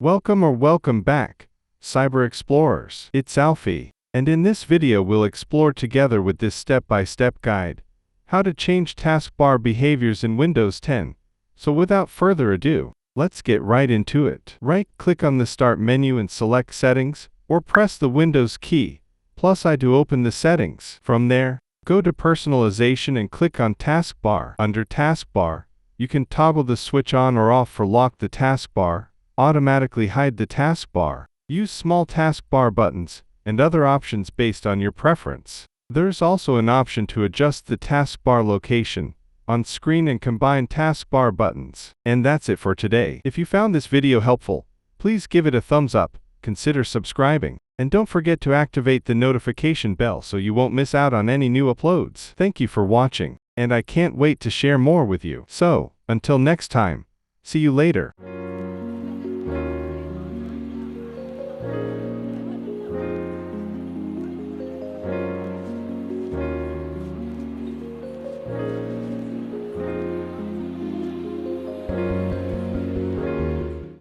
Welcome back, Cyber Explorers. It's Alfie, and in this video we'll explore together with this step-by-step guide, how to change taskbar behaviors in Windows 10. So without further ado, let's get right into it. Right-click on the Start menu and select Settings, or press the Windows key, +I to open the settings. From there, go to Personalization and click on Taskbar. Under Taskbar, you can toggle the switch on or off for Lock the taskbar, automatically hide the taskbar, use small taskbar buttons, and other options based on your preference. There's also an option to adjust the taskbar location on screen and combine taskbar buttons. And that's it for today. If you found this video helpful, please give it a thumbs up, consider subscribing, and don't forget to activate the notification bell so you won't miss out on any new uploads. Thank you for watching, and I can't wait to share more with you. So, until next time, see you later.